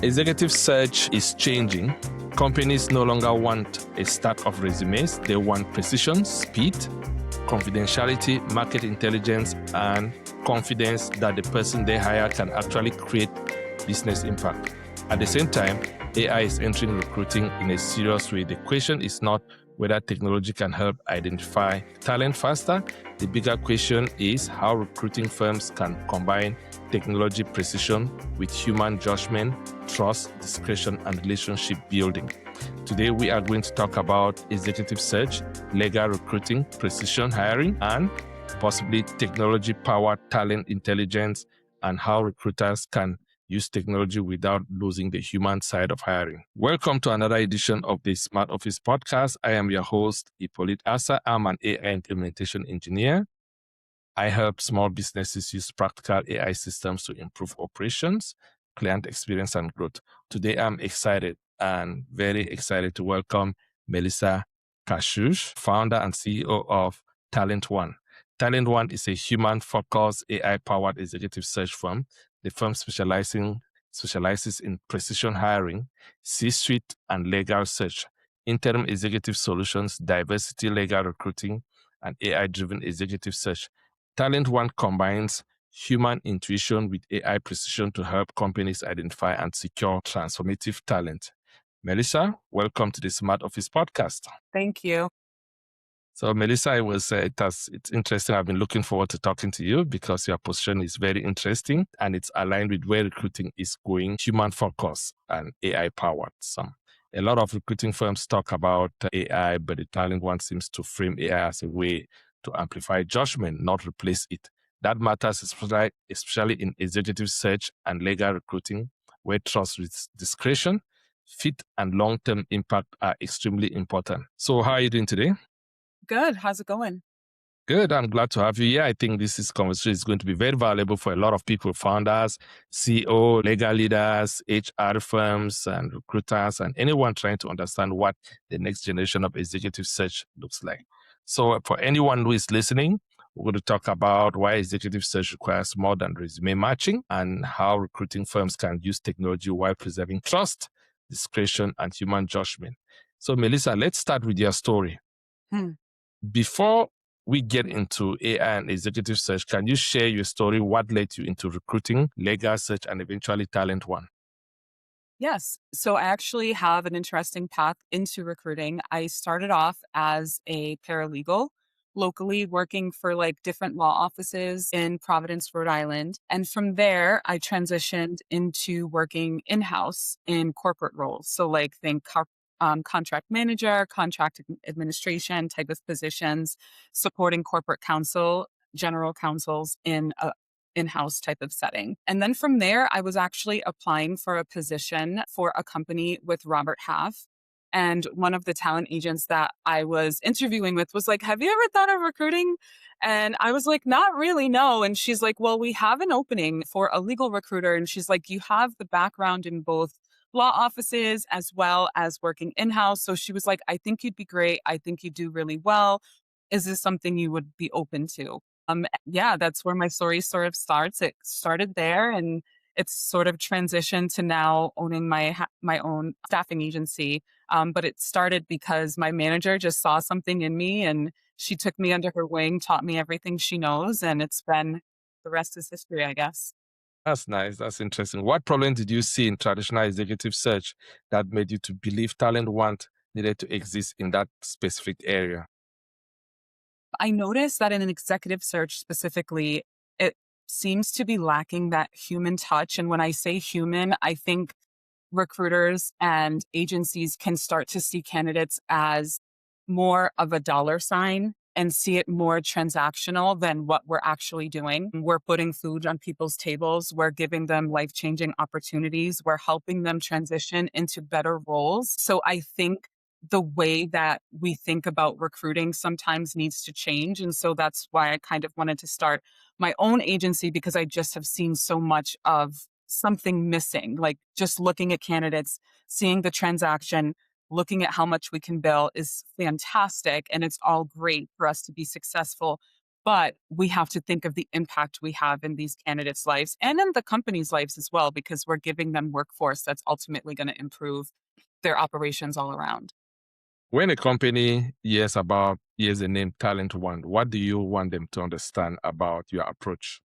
Executive search is changing. Companies no longer want a stack of resumes. They want precision, speed, confidentiality, market intelligence, and confidence that the person they hire can actually create business impact. At the same time, AI is entering recruiting in a serious way. The question is not whether technology can help identify talent faster. The bigger question is how recruiting firms can combine technology precision with human judgment, trust, discretion, and relationship building. Today, we are going to talk about executive search, legal recruiting, precision hiring, and possibly technology-powered talent intelligence, and how recruiters can use technology without losing the human side of hiring. Welcome to another edition of the Smart Office Podcast. I am your host, Hippolyte Asa. I'm an AI implementation engineer. I help small businesses use practical AI systems to improve operations, client experience, and growth. Today, I'm excited and very excited to welcome Melissa Kashush, founder and CEO of Talent One. Talent One is a human-focused, AI-powered executive search firm. The firm specializes in precision hiring, C-suite and legal search, interim executive solutions, diversity legal recruiting, and AI-driven executive search. Talent One combines human intuition with AI precision to help companies identify and secure transformative talent. Melissa, welcome to the Smart Office Podcast. Thank you. So, Melissa, it's interesting. I've been looking forward to talking to you because your position is very interesting and it's aligned with where recruiting is going, human focus and AI powered. So, a lot of recruiting firms talk about AI, but the Talent One seems to frame AI as a way to amplify judgment, not replace it. That matters especially in executive search and legal recruiting, where trust with discretion, fit, and long-term impact are extremely important. So, how are you doing today? Good. How's it going? Good. I'm glad to have you here. I think this conversation is going to be very valuable for a lot of people, founders, CEO, legal leaders, HR firms, and recruiters, and anyone trying to understand what the next generation of executive search looks like. So for anyone who is listening, we're going to talk about why executive search requires more than resume matching and how recruiting firms can use technology while preserving trust, discretion, and human judgment. So Melissa, let's start with your story. Before we get into AI and executive search, can you share your story? What led you into recruiting, legal search, and eventually Talent One? Yes. So I actually have an interesting path into recruiting. I started off as a paralegal locally working for different law offices in Providence, Rhode Island. And from there, I transitioned into working in-house in corporate roles. So think contract manager, contract administration type of positions, supporting corporate counsel, general counsels in a in-house type of setting. And then from there, I was actually applying for a position for a company with Robert Half. And one of the talent agents that I was interviewing with was like, have you ever thought of recruiting? And I was like, not really, no. And she's like, well, we have an opening for a legal recruiter. And she's like, you have the background in both law offices as well as working in-house. So she was like, I think you'd be great. I think you do really well. Is this something you would be open to? Yeah, that's where my story sort of starts. It started there and it's sort of transitioned to now owning my own staffing agency. But it started because my manager just saw something in me and she took me under her wing, taught me everything she knows. And the rest is history, I guess. That's nice. That's interesting. What problem did you see in traditional executive search that made you to believe Talent One needed to exist in that specific area? I noticed that in an executive search specifically, it seems to be lacking that human touch. And when I say human, I think recruiters and agencies can start to see candidates as more of a dollar sign and see it more transactional than what we're actually doing. We're putting food on people's tables. We're giving them life-changing opportunities. We're helping them transition into better roles. So I think the way that we think about recruiting sometimes needs to change. And so that's why I kind of wanted to start my own agency, because I just have seen so much of something missing, like just looking at candidates, seeing the transaction, looking at how much we can bill is fantastic. And it's all great for us to be successful. but we have to think of the impact we have in these candidates' lives and in the company's lives as well, because we're giving them workforce that's ultimately going to improve their operations all around. When a company hears the name Talent One, what do you want them to understand about your approach?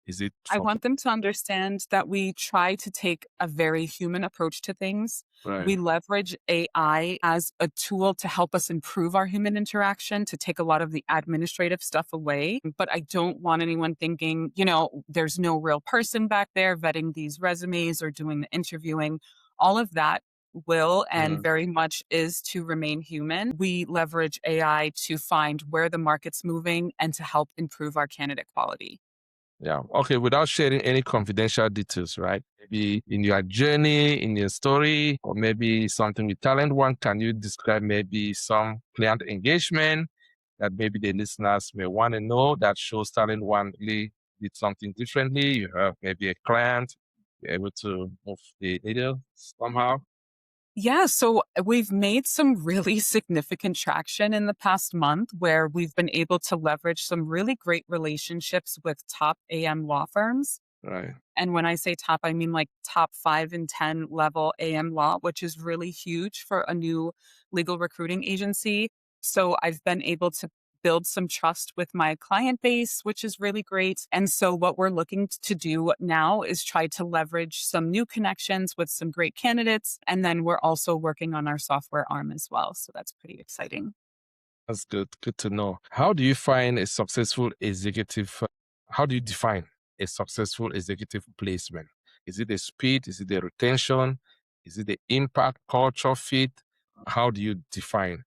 Is it I from want them to understand that we try to take a very human approach to things. right? We leverage AI as a tool to help us improve our human interaction, to take a lot of the administrative stuff away. But I don't want anyone thinking, there's no real person back there vetting these resumes or doing the interviewing. All of that will and Mm, very much is to remain human. We leverage AI to find where the market's moving and to help improve our candidate quality. yeah. Okay. Without sharing any confidential details, right? Maybe in your journey, in your story, or maybe something with Talent One, can you describe maybe some client engagement that maybe the listeners may want to know that shows Talent One really did something differently? You have maybe a client, you're able to move the needle somehow. Yeah, so we've made some really significant traction in the past month where we've been able to leverage some really great relationships with top AM law firms. Right. And when I say top, I mean like top 5 and 10 level AM law, which is really huge for a new legal recruiting agency. So I've been able to build some trust with my client base, which is really great. And so what we're looking to do now is try to leverage some new connections with some great candidates. And then we're also working on our software arm as well. So that's pretty exciting. That's good. Good to know. How do you find a successful executive? How do you define a successful executive placement? Is it the speed? Is it the retention? Is it the impact, culture fit? How do you define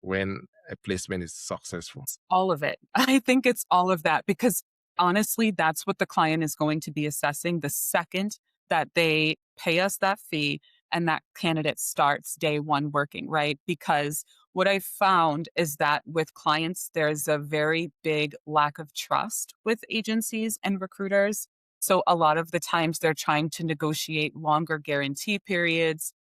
when a placement is successful? All of it. I think it's all of that because honestly, that's what the client is going to be assessing the second that they pay us that fee and that candidate starts day one working, right? Because what I found is that with clients, there's a very big lack of trust with agencies and recruiters. So a lot of the times they're trying to negotiate longer guarantee periods,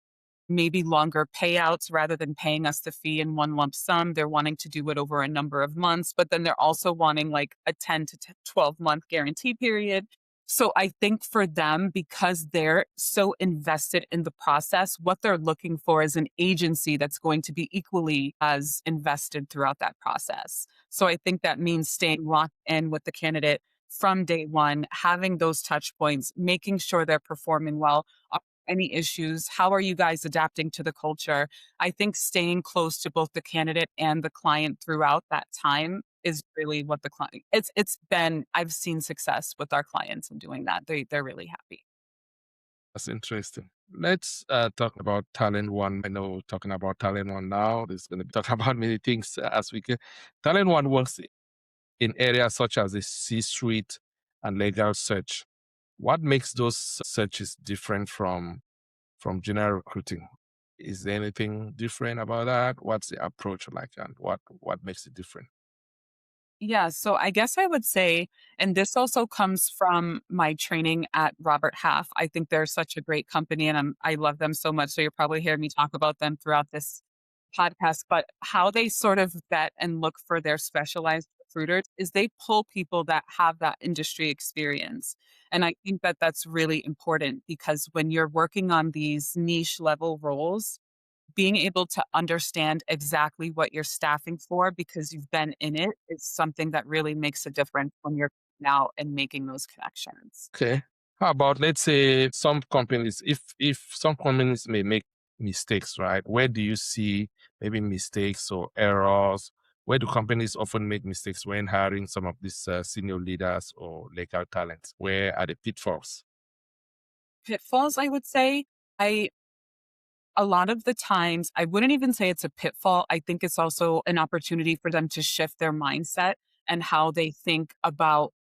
maybe longer payouts rather than paying us the fee in one lump sum. They're wanting to do it over a number of months, but then they're also wanting like a 10 to 12-month guarantee period. So I think for them, because they're so invested in the process, what they're looking for is an agency that's going to be equally as invested throughout that process. So I think that means staying locked in with the candidate from day one, having those touch points, making sure they're performing well, any issues? How are you guys adapting to the culture? I think staying close to both the candidate and the client throughout that time is really what the client it's been I've seen success with our clients in doing that. They're really happy. That's interesting. Let's talk about Talent One. I know talking about Talent One now, there's going to be talking about many things as we can. Talent One works in areas such as the C-suite and legal search. What makes those searches different from general recruiting? Is there anything different about that? What's the approach like, and what makes it different? Yeah, so I guess I would say, and this also comes from my training at Robert Half. I think they're such a great company and I love them so much. So you'll probably hear me talk about them throughout this podcast, but how they sort of vet and look for their specialized recruiters is they pull people that have that industry experience. And I think that that's really important because when you're working on these niche level roles, being able to understand exactly what you're staffing for because you've been in it is something that really makes a difference when you're now and making those connections. Okay. How about, let's say, some companies, if some companies may make mistakes, right? Where do you see maybe mistakes or errors? Where do companies often make mistakes when hiring some of these senior leaders or legal talents? Where are the pitfalls? Pitfalls, I would say. I A lot of the times, I wouldn't even say it's a pitfall. I think it's also an opportunity for them to shift their mindset and how they think about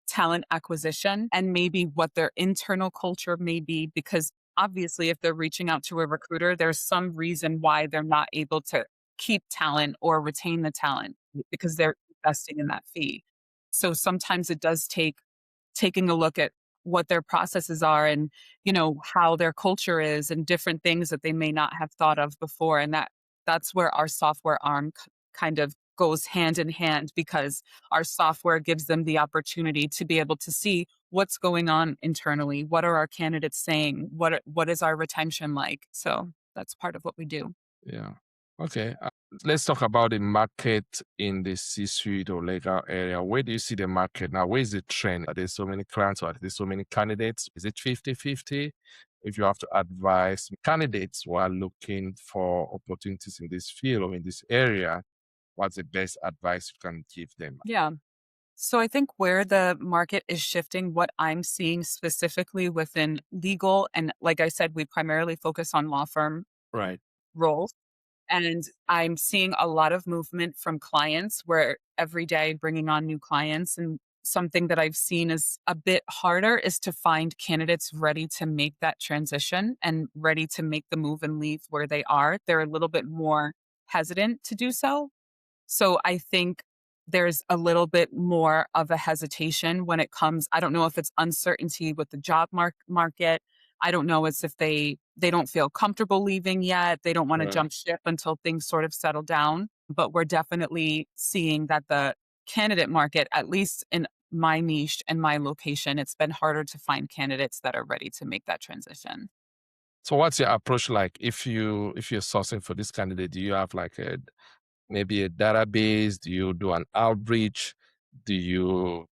talent acquisition and maybe what their internal culture may be. Because obviously, if they're reaching out to a recruiter, there's some reason why they're not able to keep talent or retain the talent because they're investing in that fee. So sometimes it does take taking a look at what their processes are and how their culture is and different things that they may not have thought of before, and that's where our software arm kind of goes hand in hand because our software gives them the opportunity to be able to see what's going on internally. What are our candidates saying? What is our retention like? So that's part of what we do. Yeah. Okay. Let's talk about the market in the C-suite or legal area. Where do you see the market now? Where is the trend? Are there so many clients or are there so many candidates? Is it 50-50? If you have to advise candidates who are looking for opportunities in this field or in this area, what's the best advice you can give them? Yeah. So I think where the market is shifting, what I'm seeing specifically within legal, and like I said, we primarily focus on law firm Right. roles. And I'm seeing a lot of movement from clients where every day bringing on new clients. And something that I've seen is a bit harder is to find candidates ready to make that transition and ready to make the move and leave where they are. They're a little bit more hesitant to do so. So I think there's a little bit more of a hesitation when it comes. I don't know if it's uncertainty with the job market. I don't know it's if they don't feel comfortable leaving yet. They don't want to Right. jump ship until things sort of settle down. But we're definitely seeing that the candidate market, at least in my niche and my location, it's been harder to find candidates that are ready to make that transition. So what's your approach like if you're sourcing for this candidate? Do you have like maybe a database? Do you do an outreach? Do you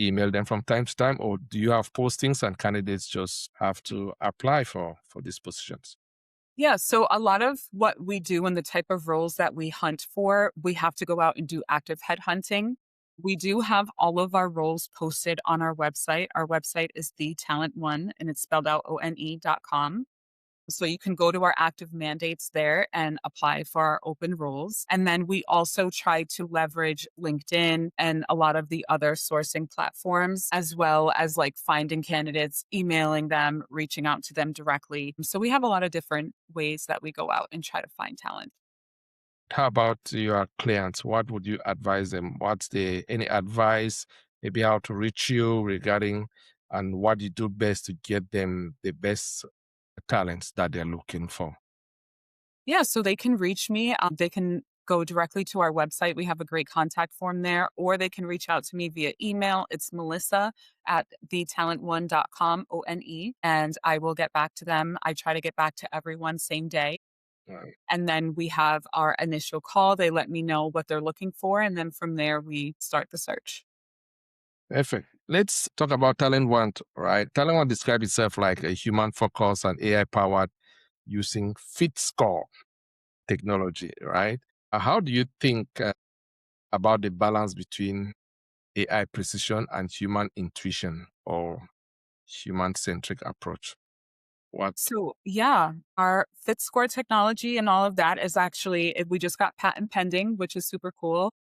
email them from time to time, or do you have postings and candidates just have to apply for these positions? Yeah, so a lot of what we do and the type of roles that we hunt for, we have to go out and do active headhunting. We do have all of our roles posted on our website. Our website is the Talent One, and it's spelled out ONE.com. So you can go to our active mandates there and apply for our open roles. And then we also try to leverage LinkedIn and a lot of the other sourcing platforms, as well as like finding candidates, emailing them, reaching out to them directly. So we have a lot of different ways that we go out and try to find talent. How about your clients? What would you advise them? What's the any advice, maybe how to reach you regarding and what you do best to get them the best talents that they're looking for? Yeah, so they can reach me. They can go directly to our website. We have a great contact form there, or they can reach out to me via email. It's Melissa at thetalentone.com, ONE, and I will get back to them. I try to get back to everyone same day. Right. And then we have our initial call. They let me know what they're looking for. And then from there, we start the search. Perfect. Let's talk about Talent One, right? Talent One describes itself like a human focused and AI powered using fit score technology, right? How do you think about the balance between AI precision and human intuition or human centric approach? What? So, yeah, our fit score technology and all of that is actually, we just got patent pending, which is super cool.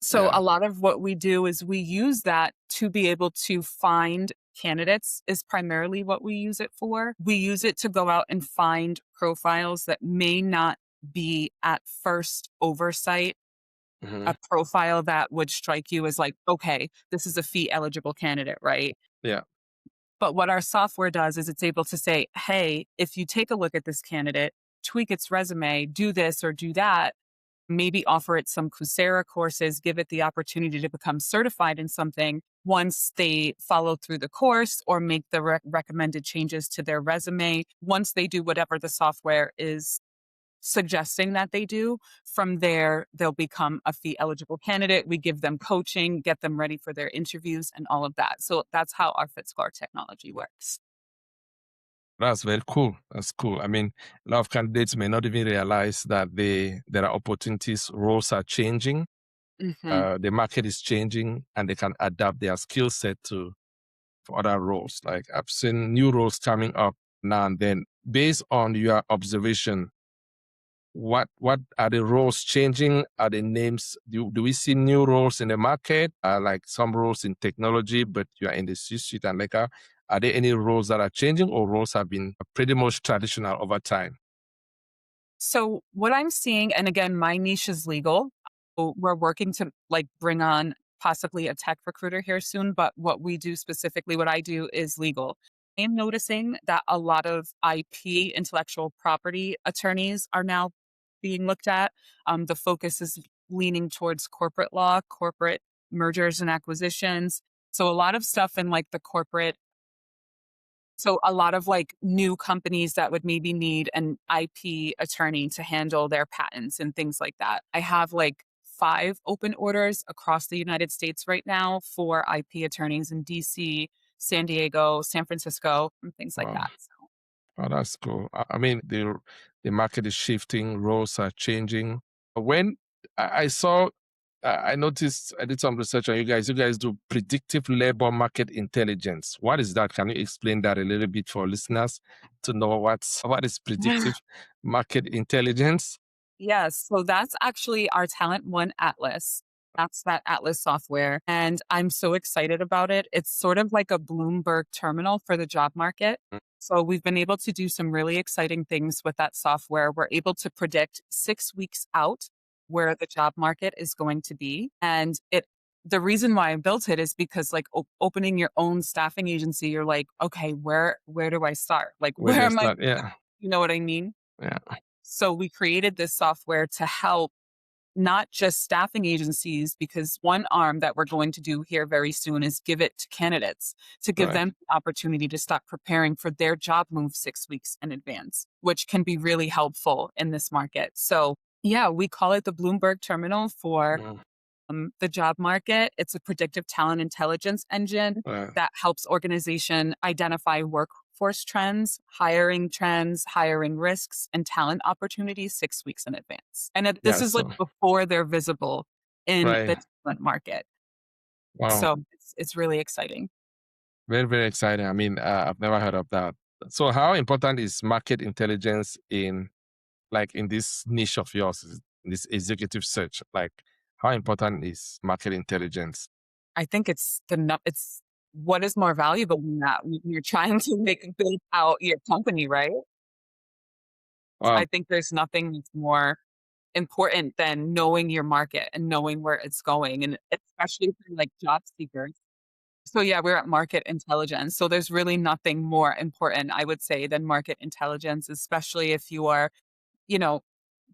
So, Yeah. a lot of what we do is we use that to be able to find candidates, is primarily what we use it for. We use it to go out and find profiles that may not be at first oversight Hmm. a profile that would strike you as like, okay, this is a fee eligible candidate, right? Yeah. But what our software does is it's able to say, hey, if you take a look at this candidate, tweak its resume, do this or do that, maybe offer it some Coursera courses, give it the opportunity to become certified in something once they follow through the course or make the recommended changes to their resume. Once they do whatever the software is suggesting that they do, from there, they'll become a fee eligible candidate. We give them coaching, get them ready for their interviews and all of that. So that's how our FitScore technology works. That's very cool. That's cool. I mean, a lot of candidates may not even realize that there are opportunities, roles are changing, Hmm. the market is changing, and they can adapt their skill set to for other roles. Like I've seen new roles coming up now and then. Based on your observation, what are the roles changing? Are the names? Do we see new roles in the market? Like some roles in technology, but you are in the C-suite and like, are there any roles that are changing, or roles have been pretty much traditional over time? So what I'm seeing, and again, my niche is legal. So we're working to like bring on possibly a tech recruiter here soon, but what we do specifically, what I do is legal. I'm noticing that a lot of IP, intellectual property attorneys, are now being looked at. The focus is leaning towards corporate law, corporate mergers and acquisitions. So a lot of stuff in like the corporate, so a lot of like new companies that would maybe need an IP attorney to handle their patents and things like that. I have like 5 open orders across the United States right now for IP attorneys in DC, San Diego, San Francisco, and things like Wow. that. So Oh, that's cool. I mean, the market is shifting, roles are changing. When I saw, I noticed, I did some research on you guys. You guys do predictive labor market intelligence. What is that? Can you explain that a little bit for listeners to know what is predictive market intelligence? yes, so that's actually our Talent One Atlas. That's that Atlas software. And I'm so excited about it. It's sort of like a Bloomberg terminal for the job market. Mm. So we've been able to do some really exciting things with that software. We're able to predict 6 weeks out where the job market is going to be. And the reason why I built it is because like opening your own staffing agency, you're like, okay, where do I start? Like Where where does am I? that? Yeah, You know what I mean? yeah, So we created this software to help not just staffing agencies, because one arm that we're going to do here very soon is give it to candidates to give right. them the opportunity to start preparing for their job move 6 weeks in advance, which can be really helpful in this market. So yeah, we call it the Bloomberg terminal for Mm, the job market. It's a predictive talent intelligence engine right. that helps organization identify workforce trends, hiring risks, and talent opportunities 6 weeks in advance. And this Yeah. is like So, before they're visible in the right. talent market. Wow. So it's really exciting. Very, very exciting. I mean, I've never heard of that. So, how important is market intelligence in in this niche of yours, in this executive search? Like, how important is market intelligence? I think it's what is more valuable than that when you're trying to build out your company, right? I Wow. think there's nothing that's more important than knowing your market and knowing where it's going, and especially for like job seekers. So yeah, we're at market intelligence. So there's really nothing more important, I would say, than market intelligence, especially if you are, you know,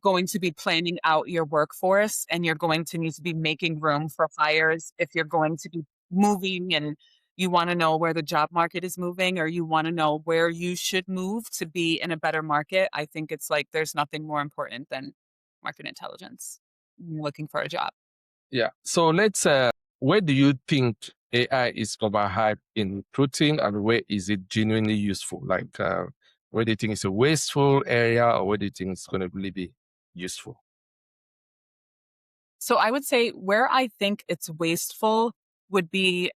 going to be planning out your workforce and you're going to need to be making room for hires if you're going to be moving and you want to know where the job market is moving or you want to know where you should move to be in a better market. I think it's like there's nothing more important than market intelligence when you're looking for a job. Yeah. So, where do you think AI is overhyped in recruiting and where is it genuinely useful? Where do you think it's a wasteful area or where do you think it's going to really be useful? So I would say where I think it's wasteful would be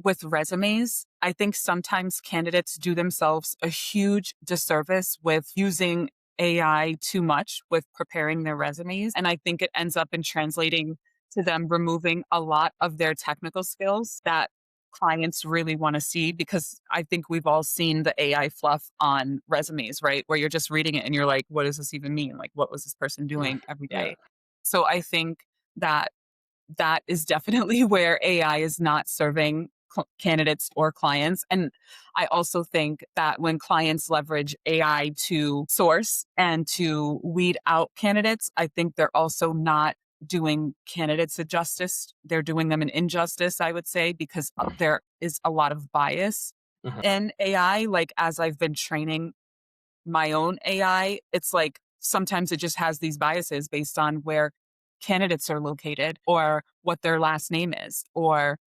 with resumes. I think sometimes candidates do themselves a huge disservice with using AI too much with preparing their resumes. And I think it ends up in translating to them removing a lot of their technical skills that clients really want to see, because I think we've all seen the AI fluff on resumes, right? Where you're just reading it and you're like, what does this even mean? Like, what was this person Mm. doing every Yeah. day? So I think that that is definitely where AI is not serving candidates or clients. And I also think that when clients leverage AI to source and to weed out candidates, I think they're also not doing candidates a justice. They're doing them an injustice, I would say, because there is a lot of bias Mhm. in AI. Like, as I've been training my own AI, it's like sometimes it just has these biases based on where candidates are located or what their last name is or,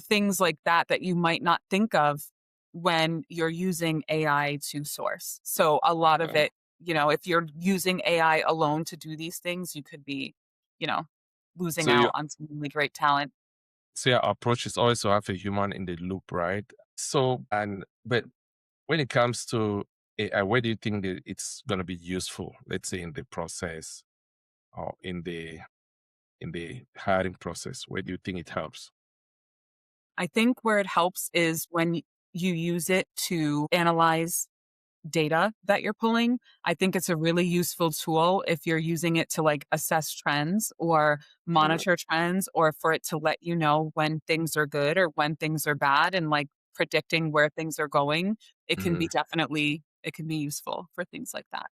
things like that that you might not think of when you're using AI to source. So a lot of Uh, it, if you're using AI alone to do these things, you could be, you know, losing So you out on some really great talent. so your approach is always to have a human in the loop, right? But when it comes to AI, where do you think that it's going to be useful? Let's say in the process or in the hiring process, where do you think it helps? I think where it helps is when you use it to analyze data that you're pulling. I think it's a really useful tool if you're using it to like assess trends or Mm. monitor trends, or for it to let you know when things are good or when things are bad, and like predicting where things are going. It can be useful for things like that.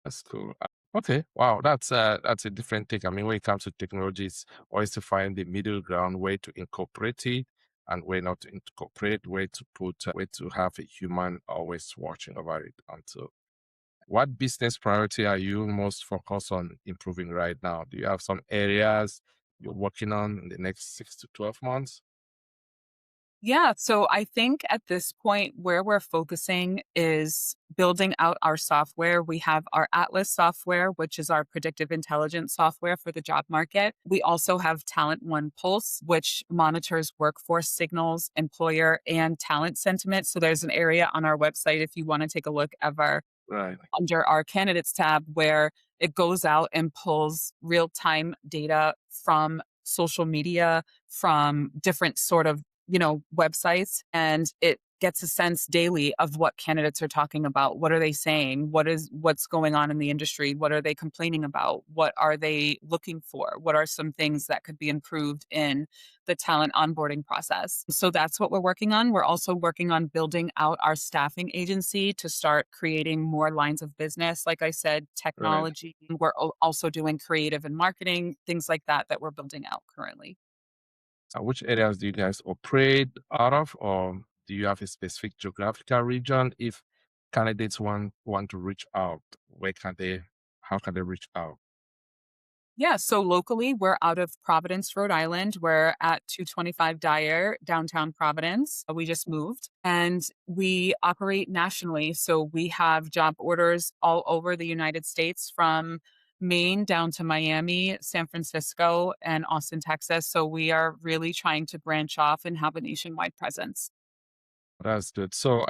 That's cool. Okay, wow, that's a different take. I mean, when it comes to technology, it's always to find the middle ground, way to incorporate it, and where not to incorporate, where to put, where to have a human always watching over it. Until what business priority are you most focused on improving right now? Do you have some areas you're working on in the next 6 to 12 months? Yeah. So I think at this point, where we're focusing is building out our software. We have our Atlas software, which is our predictive intelligence software for the job market. We also have Talent One Pulse, which monitors workforce signals, employer and talent sentiment. So there's an area on our website if you want to take a look ever Right. under our candidates tab where it goes out and pulls real time data from social media, from different sort of, websites. And it gets a sense daily of what candidates are talking about. What are they saying? What's going on in the industry? What are they complaining about? What are they looking for? What are some things that could be improved in the talent onboarding process? So that's what we're working on. We're also working on building out our staffing agency to start creating more lines of business. Like I said, Right. technology. We're also doing creative and marketing, things like that we're building out currently. Which areas do you guys operate out of, or do you have a specific geographical region? If candidates want to reach out, where can they? How can they reach out? Yeah, so locally, we're out of Providence, Rhode Island. We're at 225 Dyer, downtown Providence. We just moved and we operate nationally. So we have job orders all over the United States from Maine down to Miami, San Francisco, and Austin, Texas. So we are really trying to branch off and have a nationwide presence. That's good. So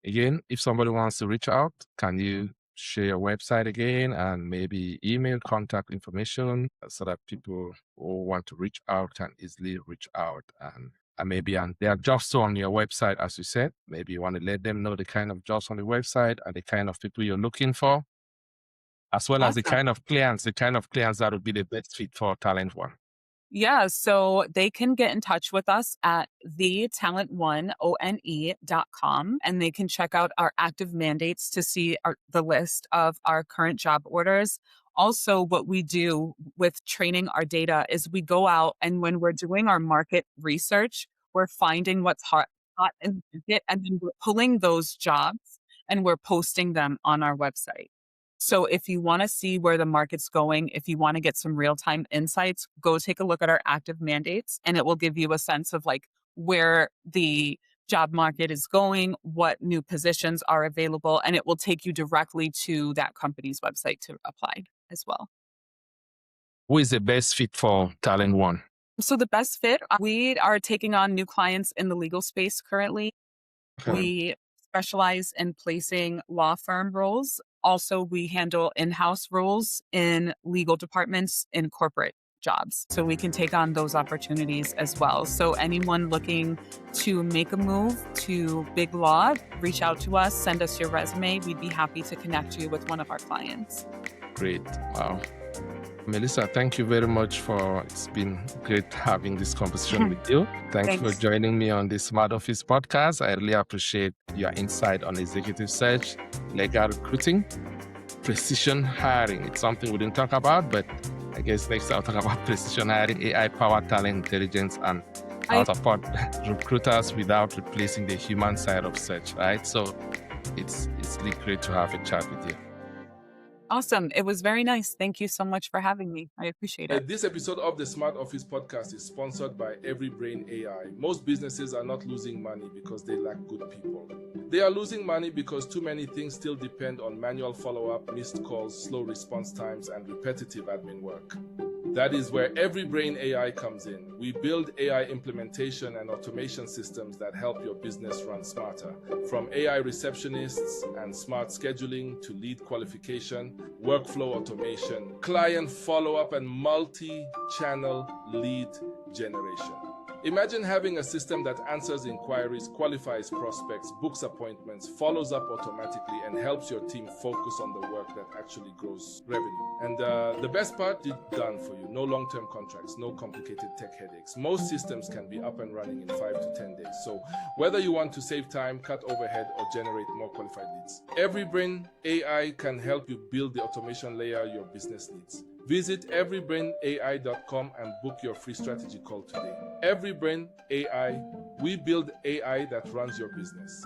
again, if somebody wants to reach out, can you share your website again and maybe email contact information so that people who want to reach out can easily reach out and maybe and there are jobs on your website, as you said. Maybe you want to let them know the kind of jobs on the website and the kind of people you're looking for, as well as Awesome. the kind of clients that would be the best fit for Talent One. Yeah, so they can get in touch with us at thetalentone.com and they can check out our active mandates to see the list of our current job orders. Also, what we do with training our data is we go out and when we're doing our market research, we're finding what's hot in the market and then we're pulling those jobs and we're posting them on our website. So if you want to see where the market's going, if you want to get some real-time insights, go take a look at our active mandates and it will give you a sense of like where the job market is going, what new positions are available, and it will take you directly to that company's website to apply as well. Who is the best fit for Talent One? So the best fit, we are taking on new clients in the legal space currently. Okay. We specialize in placing law firm roles. Also, we handle in house roles in legal departments in corporate jobs. So we can take on those opportunities as well. So, anyone looking to make a move to big law, reach out to us, send us your resume. We'd be happy to connect you with one of our clients. Great. Wow. Melissa, thank you very much for it's been great having this conversation with you. Thank you for Thanks. joining me on this Smart Office podcast. I really appreciate your insight on executive search, legal recruiting, precision hiring. It's something we didn't talk about, but I guess next I'll talk about precision hiring, AI powered talent intelligence, and how I to support recruiters without replacing the human side of search, right? So it's really great to have a chat with you. Awesome. It was very nice. Thank you so much for having me. I appreciate it. This episode of the Smart Office podcast is sponsored by Everybrain AI. Most businesses are not losing money because they lack good people. They are losing money because too many things still depend on manual follow-up, missed calls, slow response times, and repetitive admin work. That is where Everybrain AI comes in. We build AI implementation and automation systems that help your business run smarter. From AI receptionists and smart scheduling to lead qualification, workflow automation, client follow-up, and multi-channel lead generation. Imagine having a system that answers inquiries, qualifies prospects, books appointments, follows up automatically, and helps your team focus on the work that actually grows revenue. And the best part, it's done for you. No long-term contracts, no complicated tech headaches. Most systems can be up and running in 5 to 10 days. So whether you want to save time, cut overhead, or generate more qualified leads, EveryBrain AI can help you build the automation layer your business needs. Visit everybrainai.com and book your free strategy call today. EveryBrain AI, we build AI that runs your business.